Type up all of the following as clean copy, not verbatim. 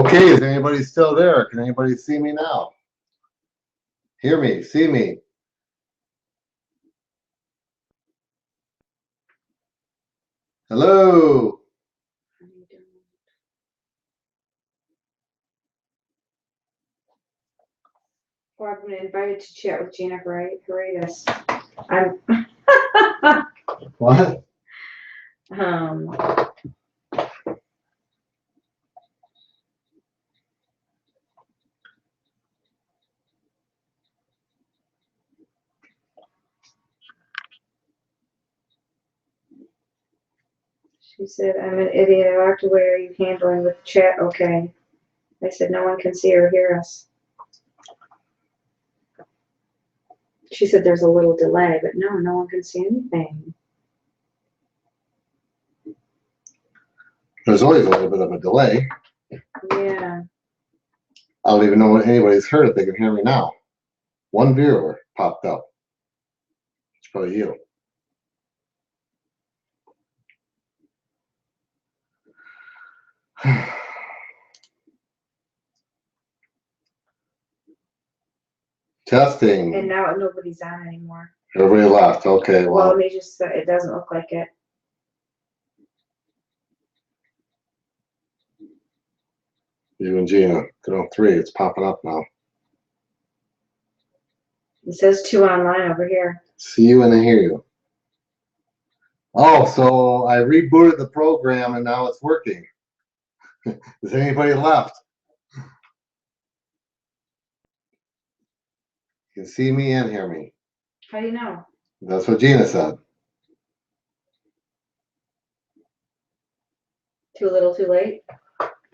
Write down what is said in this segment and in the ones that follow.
Okay, is anybody still there? Can anybody see me now? Hear me, see me? Hello? Well, I've been invited to chat with Gina Heridas. I'm What? She said, I'm an idiot. I walked away. Are you handling with the chat? Okay. I said, no one can see or hear us. She said, there's a little delay, but no one can see anything. There's always a little bit of a delay. Yeah. I don't even know what anybody's heard if they can hear me now. One viewer popped up. It's probably you. Testing. And now nobody's on anymore. Everybody left. Okay, Well, well, let me just say, it doesn't look like it. you and Gina. Good on 3. It's popping up now. It says 2 online over here. See you and I hear you. Oh, so I rebooted the program and now it's working. Is anybody left? You can see me and hear me. How do you know? That's what Gina said. Too little, too late?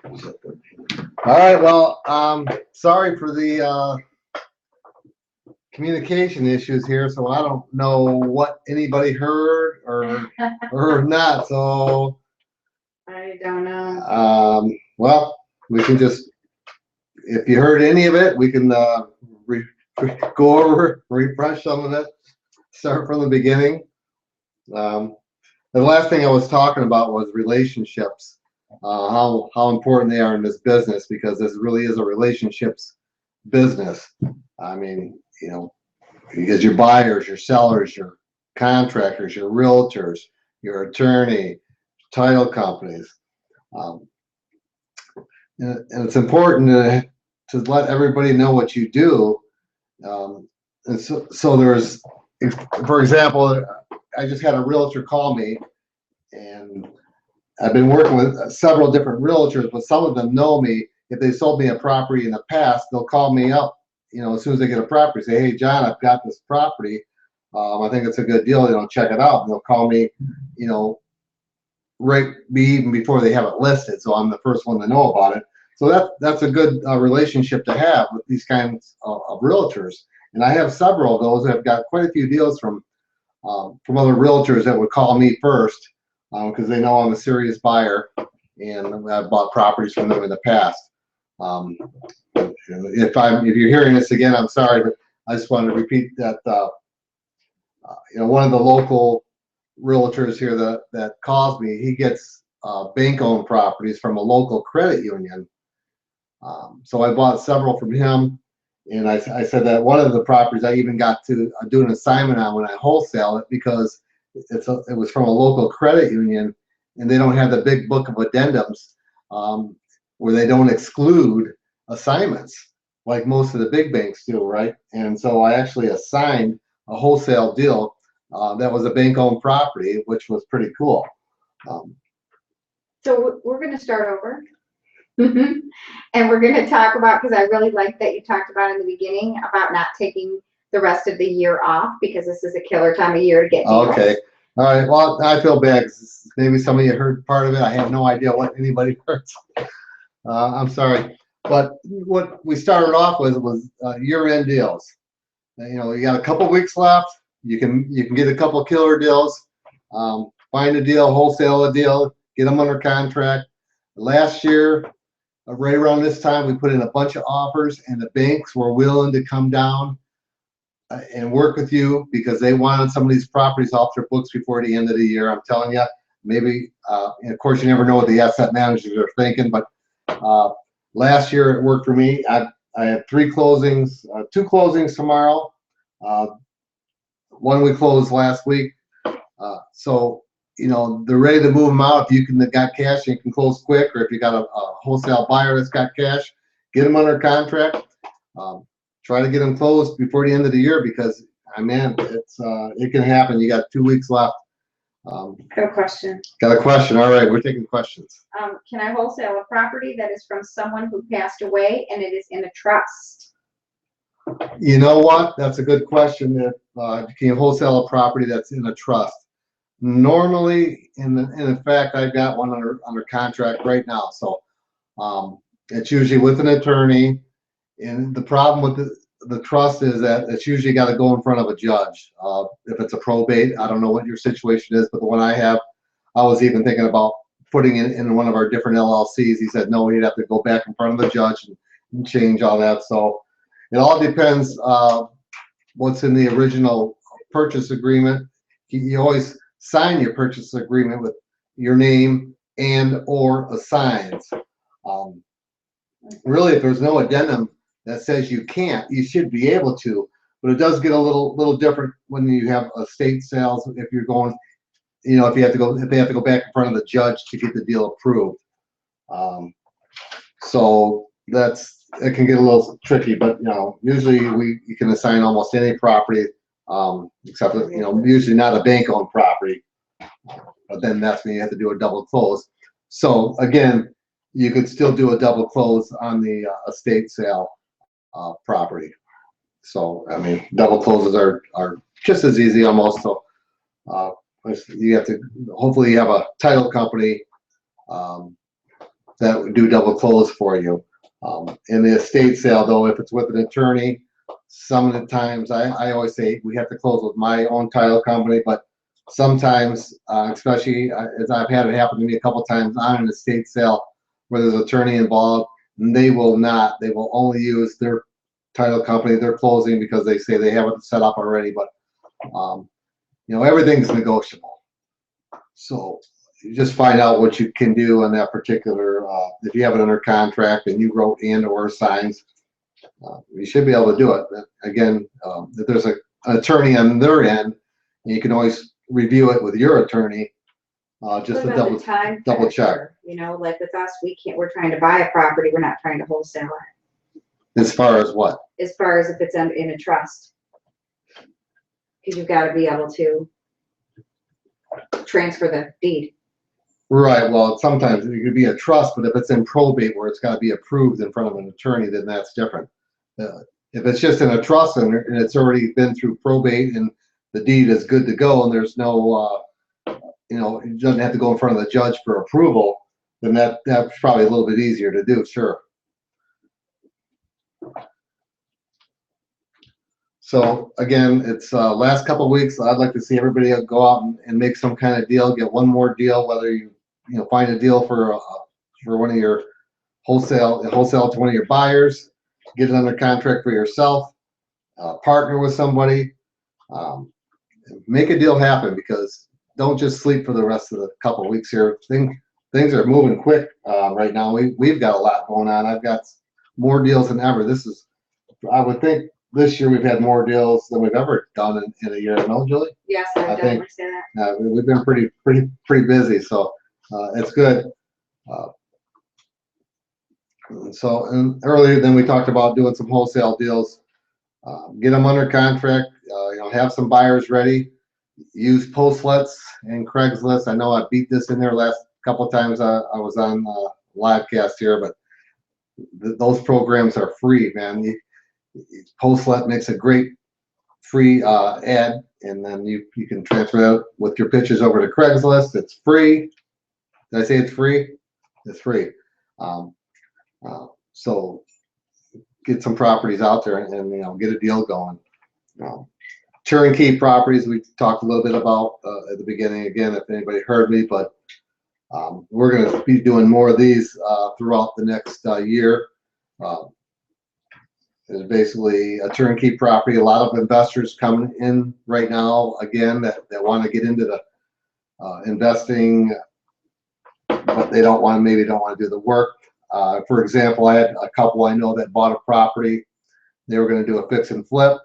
All right, well, sorry for the communication issues here, so I don't know what anybody heard or not. So I don't know. well, we can just, if you heard any of it, we can go over, refresh some of it, start from the beginning. The last thing I was talking about was relationships, how important they are in this business, because this really is a relationships business. I mean, you know, because your buyers, your sellers, your contractors, your realtors, your attorney, title companies. And it's important to let everybody know what you do. And so there's, for example, I just had a realtor call me, and I've been working with several different realtors, but some of them know me. If they sold me a property in the past, they'll call me up, you know, as soon as they get a property, say, hey, John, I've got this property. I think it's a good deal, you know, check it out. And they'll call me, you know, right even before they have it listed. So I'm the first one to know about it. So that's a good relationship to have with these kinds of realtors. And I have several of those. I've got quite a few deals from other realtors that would call me first, because they know I'm a serious buyer and I've bought properties from them in the past. If you're hearing this again, I'm sorry, but I just wanted to repeat that. You know, one of the local realtors here that calls me, he gets bank-owned properties from a local credit union. So I bought several from him, and I said that one of the properties I even got to do an assignment on when I wholesale it, because it was from a local credit union, and they don't have the big book of addendums where they don't exclude assignments like most of the big banks do, right? And so I actually assigned a wholesale deal that was a bank-owned property, which was pretty cool. So we're going to start over. And we're going to talk about, because I really like that you talked about in the beginning about not taking the rest of the year off, because this is a killer time of year to get deals. Okay. All right. Well, I feel bad, 'cause maybe some of you heard part of it. I have no idea what anybody heard. I'm sorry. But what we started off with was year-end deals. You know, you got a couple weeks left. You can get a couple killer deals. Find a deal, wholesale a deal, get them under contract. Last year, right around this time, we put in a bunch of offers, and the banks were willing to come down and work with you, because they wanted some of these properties off their books before the end of the year. I'm telling you, maybe, and of course, you never know what the asset managers are thinking, but last year it worked for me. I have 3 closings, 2 closings tomorrow. One we closed last week. So, you know, they're ready to move them out. If you can, got cash, you can close quick, or if you got a wholesale buyer that's got cash, get them under contract. Try to get them closed before the end of the year because, man, it can happen. You got 2 weeks left. Got a question. Got a question? All right, we're taking questions. Can I wholesale a property that is from someone who passed away and it is in a trust? You know what? That's a good question. If can you wholesale a property that's in a trust? Normally, in fact, I've got one under contract right now. So it's usually with an attorney. And the problem with the trust is that it's usually got to go in front of a judge. If it's a probate, I don't know what your situation is, but the one I have, I was even thinking about putting it in one of our different LLCs. He said, no, you'd have to go back in front of the judge and change all that. So it all depends what's in the original purchase agreement. You always sign your purchase agreement with your name and or assigns. Really, if there's no addendum that says you can't, you should be able to, but it does get a little different when you have estate sales. If you're going, you know, if they have to go back in front of the judge to get the deal approved. So it can get a little tricky, but you know, usually you can assign almost any property, except you know, usually not a bank-owned property. But then that's when you have to do a double close. So again, you could still do a double close on the estate sale property. So I mean, double closes are just as easy almost. So you have to hopefully you have a title company that would do double close for you. In the estate sale though, if it's with an attorney, some of the times I always say we have to close with my own title company, but sometimes, especially as I've had it happen to me a couple times on an estate sale where there's an attorney involved, and they will only use their title company, their closing, because they say they have it set up already, but you know, everything's negotiable. So you just find out what you can do on that particular, if you have it under contract and you wrote and or signs, you should be able to do it. Again, if there's an attorney on their end, you can always review it with your attorney, just to double check. You know, like with us, we're trying to buy a property, we're not trying to wholesale it. As far as what? As far as if it's in a trust. Because you've got to be able to transfer the deed. Right, well, sometimes it could be a trust, but if it's in probate where it's got to be approved in front of an attorney, then that's different. If it's just in a trust and it's already been through probate and the deed is good to go and there's no, you know, it doesn't have to go in front of the judge for approval, then that's probably a little bit easier to do, sure. So again, it's last couple of weeks. I'd like to see everybody go out and make some kind of deal, get one more deal, whether you find a deal for one of your wholesale to one of your buyers, get it under contract for yourself, partner with somebody, make a deal happen, because don't just sleep for the rest of the couple of weeks here. Things are moving quick right now. We've got a lot going on. I've got more deals than ever. I would think this year we've had more deals than we've ever done in a year. No, Julie? Yes, I definitely say that. We've been pretty busy, so it's good. And earlier then we talked about doing some wholesale deals. Get them under contract. Have some buyers ready. Use Postlets and Craigslist. I know I beat this in there last couple of times I was on livecast here, but those programs are free, man. Postlet makes a great free ad, and then you can transfer that with your pictures over to Craigslist. It's free. Did I say it's free? It's free. So get some properties out there and get a deal going. Turnkey properties we talked a little bit about at the beginning. Again, if anybody heard me, but we're going to be doing more of these throughout the next year. It's basically a turnkey property. A lot of investors coming in right now, again, that want to get into the investing, but they maybe don't want to do the work. For example, I had a couple I know that bought a property. They were going to do a fix and flip,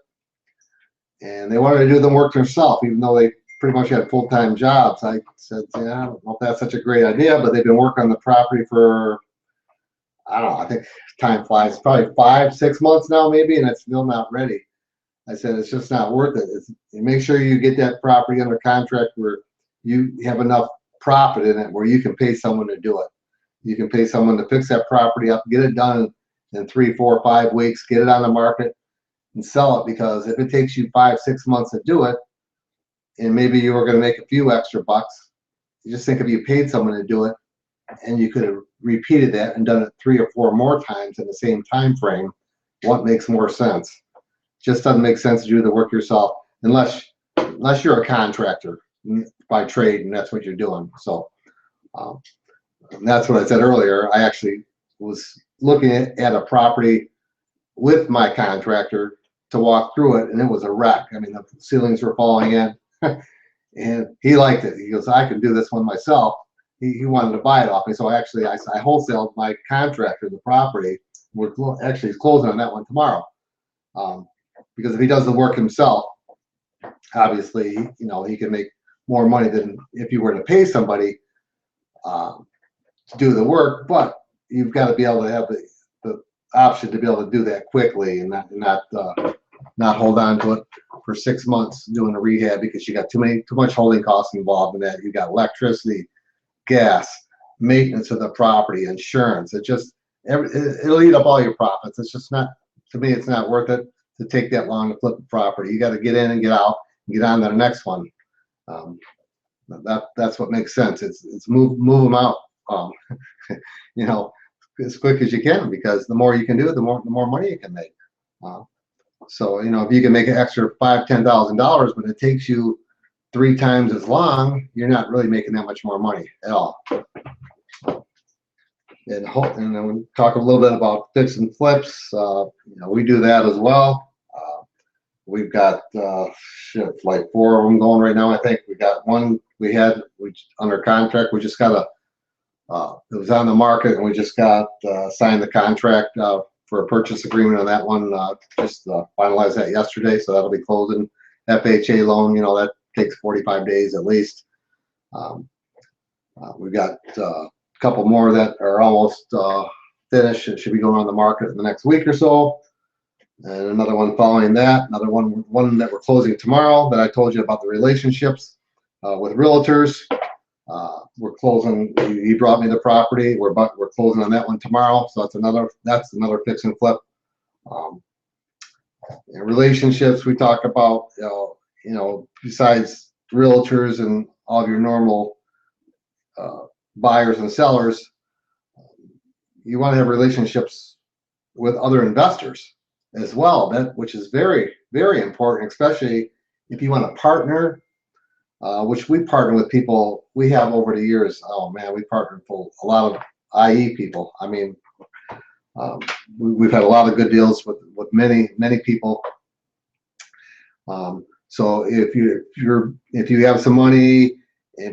and they wanted to do the work themselves, even though they pretty much had full-time jobs. I said, yeah, I don't know if that's such a great idea, but they've been working on the property for, I don't know, I think time flies, probably 5-6 months now maybe, and it's still not ready. I said, it's just not worth it. You make sure you get that property under contract where you have enough profit in it where you can pay someone to do it. You can pay someone to fix that property up, get it done in 3, 4, 5 weeks, get it on the market and sell it. Because if it takes you 5-6 months to do it, and maybe you were going to make a few extra bucks, you just think if you paid someone to do it and you could have repeated that and done it 3 or 4 more times in the same time frame, what makes more sense? Just doesn't make sense to do the work yourself unless you're a contractor by trade and that's what you're doing. So that's what I said earlier. I actually was looking at a property with my contractor to walk through it, and it was a wreck. I mean, the ceilings were falling in, and he liked it. He goes, I can do this one myself. He wanted to buy it off me, so I wholesaled my contractor the property. Actually he's closing on that one tomorrow, because if he does the work himself, obviously, you know, he can make more money than if you were to pay somebody to do the work. But you've got to be able to have the option to be able to do that quickly and not hold on to it for 6 months doing a rehab because you got too much holding costs involved in that. You got electricity, gas, maintenance of the property, insurance. It'll eat up all your profits. It's just not, to me, it's not worth it to take that long to flip the property. You got to get in and get out and get on to the next one. That's what makes sense. It's move them out, you know, as quick as you can, because the more you can do, the more money you can make. So, you know, if you can make an extra $5,000-$10,000, but it takes you 3 times as long, you're not really making that much more money at all. And then we talk a little bit about fix and flips. You know, we do that as well. We've got like 4 of them going right now. I think we got one under contract. We just got it was on the market, and we just got signed the contract for a purchase agreement on that one. Just finalized that yesterday, so that'll be closing. FHA loan, you know, that takes 45 days at least. We've got a couple more that are almost finished. It should be going on the market in the next week or so. And another one following that, another one that we're closing tomorrow that I told you about, the relationships with realtors. We're closing, he brought me the property. We're closing on that one tomorrow. So that's another fix and flip. And relationships, we talk about, you know, besides realtors and all of your normal buyers and sellers, you want to have relationships with other investors as well, which is very, very important, especially if you want to partner, which we partner with people we have over the years. Oh man, we partnered with a lot of IE people. I mean, we've had a lot of good deals with many people. So if you have some money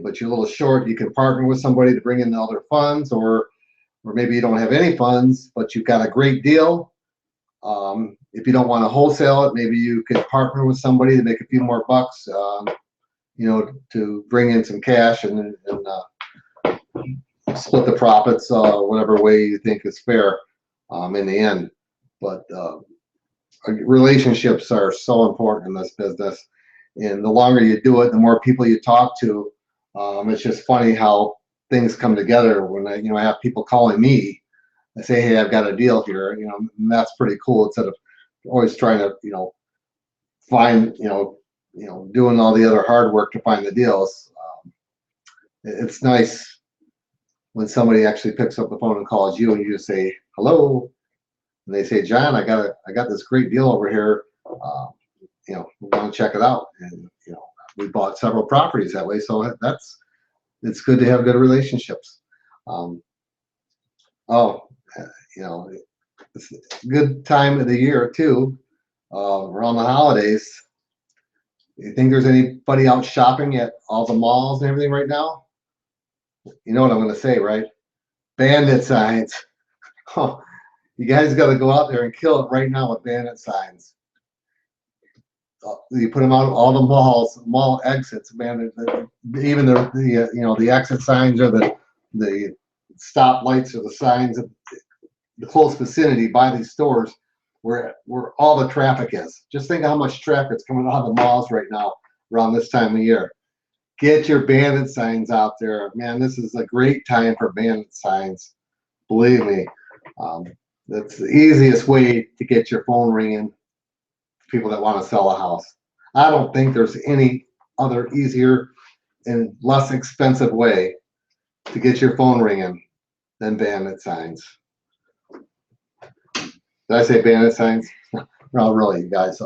but you're a little short, you can partner with somebody to bring in the other funds, or maybe you don't have any funds but you've got a great deal. If you don't want to wholesale it, maybe you could partner with somebody to make a few more bucks, you know, to bring in some cash and split the profits whatever way you think is fair in the end. But relationships are so important in this business, and the longer you do it, the more people you talk to. It's just funny how things come together when I have people calling me. I say, hey, I've got a deal here, you know, and that's pretty cool, instead of always trying to, you know, find, you know, doing all the other hard work to find the deals. It's nice when somebody actually picks up the phone and calls you, and you just say, hello, and they say, John, I got this great deal over here. You know, we want to check it out. And, you know, we bought several properties that way. So it's good to have good relationships. You know, it's a good time of the year too, around the holidays. You think there's anybody out shopping at all the malls and everything right now? You know what I'm going to say, right? Bandit signs. Oh, you guys got to go out there and kill it right now with bandit signs. You put them out all the malls, mall exits, man. Even the exit signs or the stop lights or the signs of the close vicinity by these stores where all the traffic is. Just think how much traffic's coming out of the malls right now around this time of year. Get your bandit signs out there, man. This is a great time for bandit signs. Believe me, that's the easiest way to get your phone ringing. People that want to sell a house. I don't think there's any other easier and less expensive way to get your phone ringing than bandit signs. Did I say bandit signs? No, really, you guys.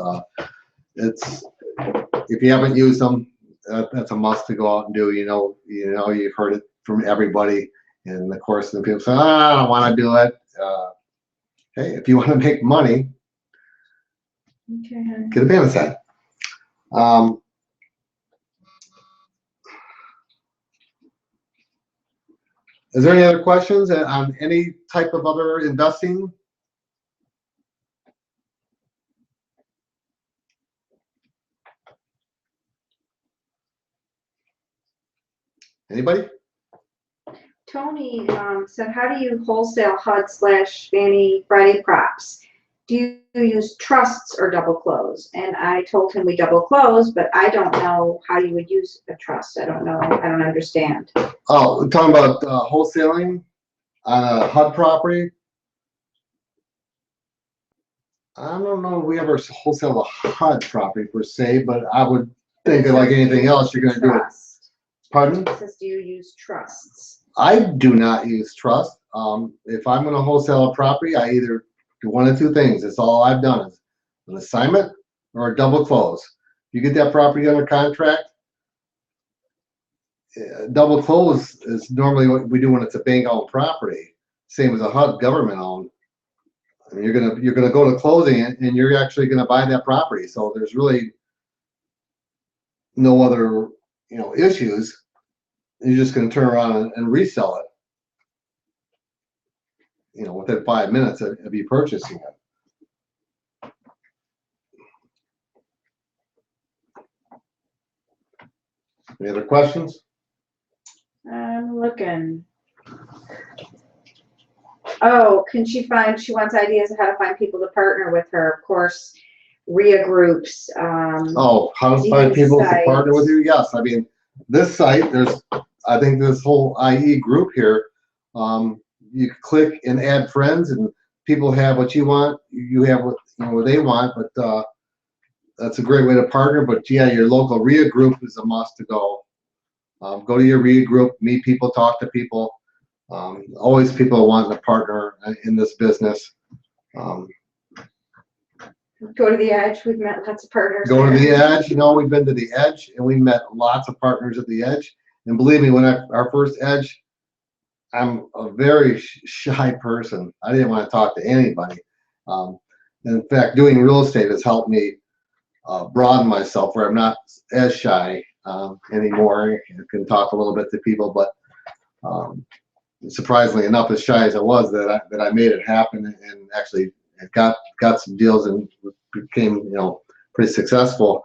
It's if you haven't used them, that's a must to go out and do. You've heard it from everybody, and of course, the people say, "Oh, I don't want to do it." Hey, if you want to make money, Okay. get a bandit sign. Is there any other questions on any type of other investing? Anybody? Tony said, how do you wholesale HUD/Fannie Friday props? Do you use trusts or double close? And I told him we double close, but I don't know how you would use a trust. I don't know. I don't understand. Oh, we're talking about wholesaling on a HUD property. I don't know if we ever wholesale a HUD property per se, but I would think that like anything else, you're going to do it. Trust. Pardon? It says, do you use trusts? I do not use trust. If I'm going to wholesale a property, I either do one of two things. That's all I've done is an assignment or a double close. You get that property under contract. Double close is normally what we do when it's a bank-owned property. Same as a HUD government-owned. I mean, you're gonna go to closing and you're actually gonna buy that property. So there's really no other issues. You're just gonna turn around and resell it. Within 5 minutes of you purchasing it. Any other questions? I'm looking. Oh, she wants ideas of how to find people to partner with her. Of course, RIA groups. Oh, how to find these people to partner with sites. you? Yes, I mean, this site, I think this whole IE group here, you click and add friends, and people have what you want. You have what they want, but that's a great way to partner. But yeah, your local RIA group is a must to go. Go to your RIA group, meet people, talk to people. Always people wanting to partner in this business. Go to the Edge. We've met lots of partners. Go to there. the Edge. We've been to the Edge, and we met lots of partners at the Edge. And believe me, when our first Edge, I'm a very shy person. I didn't want to talk to anybody. In fact, doing real estate has helped me broaden myself, where I'm not as shy anymore. I can talk a little bit to people, but surprisingly enough, as shy as I was, that I made it happen and actually got some deals and became pretty successful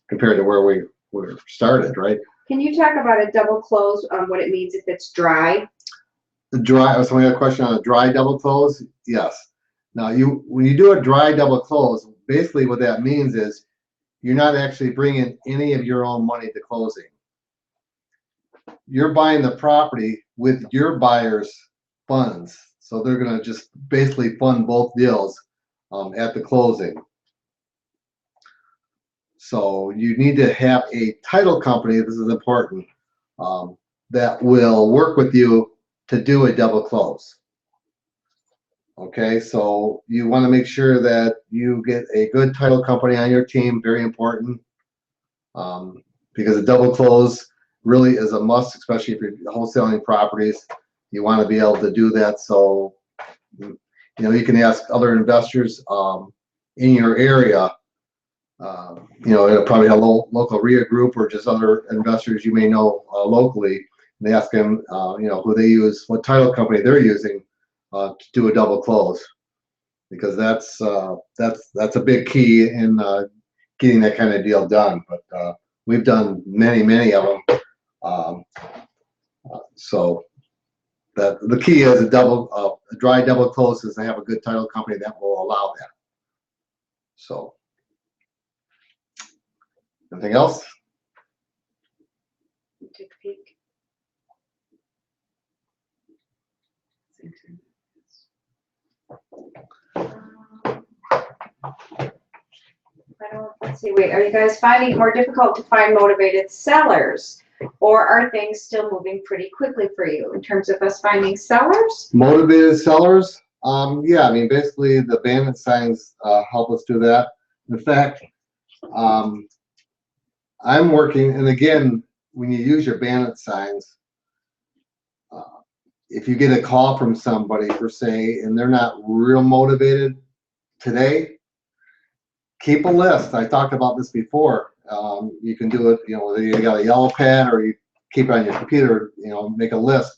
compared to where we were started, right? Can you talk about a double close, what it means if it's dry? The dry. Somebody had a question on a dry double close. Yes. Now when you do a dry double close, basically what that means is you're not actually bringing any of your own money to closing. You're buying the property with your buyer's funds. So they're going to just basically fund both deals at the closing. So you need to have a title company, this is important, that will work with you to do a double close. Okay, so you want to make sure that you get a good title company on your team, very important, because a double close really is a must, especially if you're wholesaling properties. You want to be able to do that. So, you can ask other investors in your area. It'll probably have a local RIA group or just other investors you may know locally. And they ask them, who they use, what title company they're using to do a double close, because that's a big key in getting that kind of deal done. But we've done many of them. So that the key is a dry double close is to have a good title company that will allow that. So, anything else? Take a peek. Let's see, wait, are you guys finding it more difficult to find motivated sellers? Or are things still moving pretty quickly for you in terms of us finding sellers? Motivated sellers? Yeah, I mean, basically the bandit signs help us do that. In fact, I'm working, and again, when you use your bandit signs, if you get a call from somebody per se, and they're not real motivated today, keep a list. I talked about this before. You can do it, whether you got a yellow pen or you keep it on your computer, make a list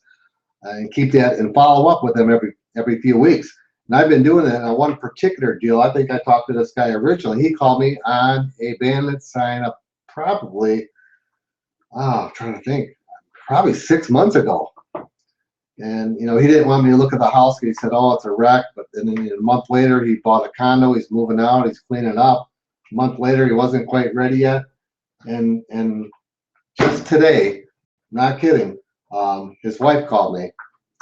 and keep that and follow up with them every few weeks. And I've been doing that on one particular deal. I think I talked to this guy originally. He called me on a bandit sign up probably, I'm trying to think, probably 6 months ago. And, he didn't want me to look at the house. He said, oh, it's a wreck. But then a month later, he bought a condo. He's moving out. He's cleaning up. A month later, he wasn't quite ready yet. And just today, not kidding, his wife called me.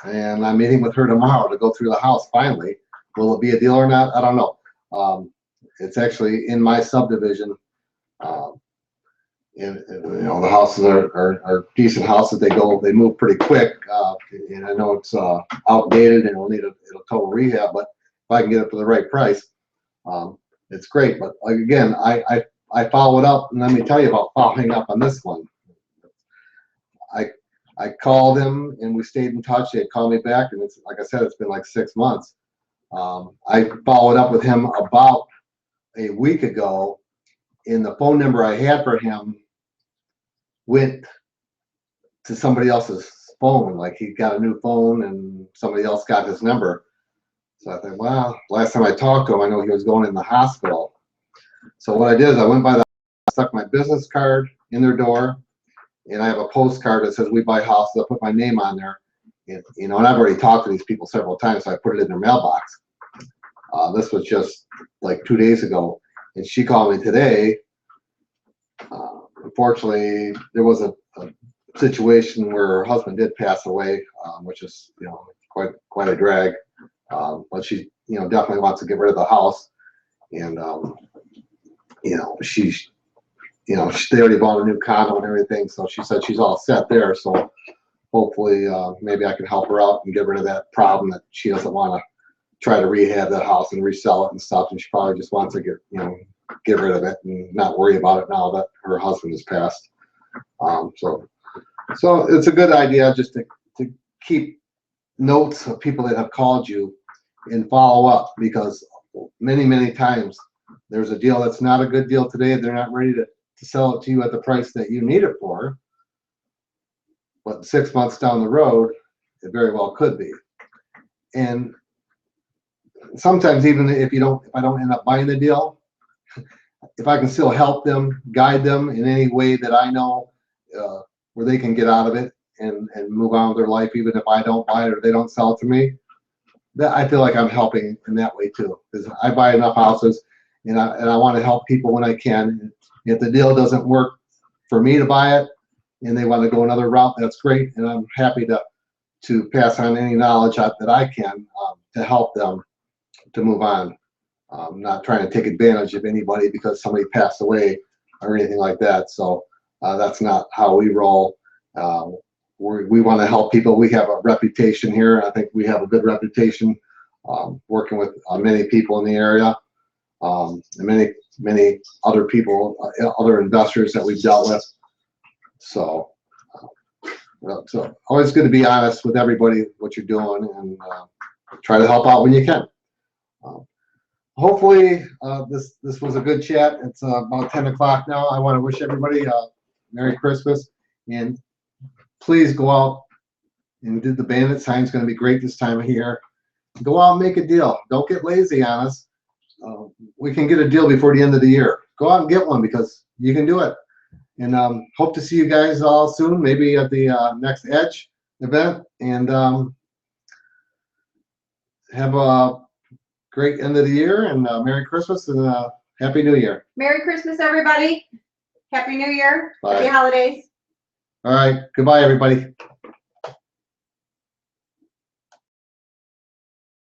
And I'm meeting with her tomorrow to go through the house finally. Will it be a deal or not? I don't know. It's actually in my subdivision. And the houses are decent houses. They move pretty quick. And I know it's outdated and it'll need a total rehab, but if I can get it for the right price, it's great. But again, I followed up, and let me tell you about following up on this one. I called him and we stayed in touch. They called me back, and it's like I said, it's been like 6 months. I followed up with him about a week ago, and the phone number I had for him went to somebody else's phone. Like he got a new phone and somebody else got his number. So I thought, well, last time I talked to him, I know he was going in the hospital. So what I did is I went by the, stuck my business card in their door, and I have a postcard that says we buy houses. I put my name on there, and, and I've already talked to these people several times, so I put it in their mailbox. This was just like 2 days ago, and she called me today. Unfortunately, there was a situation where her husband did pass away, which is quite a drag. But she definitely wants to get rid of the house, and they already bought a new condo and everything, so she said she's all set there. So hopefully, maybe I can help her out and get rid of that problem that she doesn't want to try to rehab that house and resell it and stuff, and she probably just wants to get rid of it and not worry about it now that her husband has passed. So it's a good idea just to keep notes of people that have called you and follow up, because many times there's a deal that's not a good deal today. They're not ready to sell it to you at the price that you need it for, but 6 months down the road, it very well could be. And sometimes even if I don't end up buying the deal, if I can still help them, guide them in any way that I know where they can get out of it and move on with their life, even if I don't buy it or they don't sell it to me, that I feel like I'm helping in that way too. Because I buy enough houses, and I want to help people when I can. If the deal doesn't work for me to buy it, and they want to go another route, that's great, and I'm happy to pass on any knowledge that I can to help them to move on. Not trying to take advantage of anybody because somebody passed away or anything like that. So that's not how we roll. We want to help people. We have a reputation here. I think we have a good reputation working with many people in the area, and many other people, other investors that we've dealt with. So always good to be honest with everybody what you're doing, and try to help out when you can. Hopefully this was a good chat. It's about 10 o'clock now. I want to wish everybody Merry Christmas, and please go out and do the bandit sign. It's going to be great this time of year. go out and make a deal. Don't get lazy on us. We can get a deal before the end of the year. Go out and get one because you can do it. And hope to see you guys all soon, maybe at the next Edge event. And have a great end of the year and Merry Christmas and Happy New Year. Merry Christmas, everybody. Happy New Year. Bye. Happy holidays. All right. Goodbye, everybody.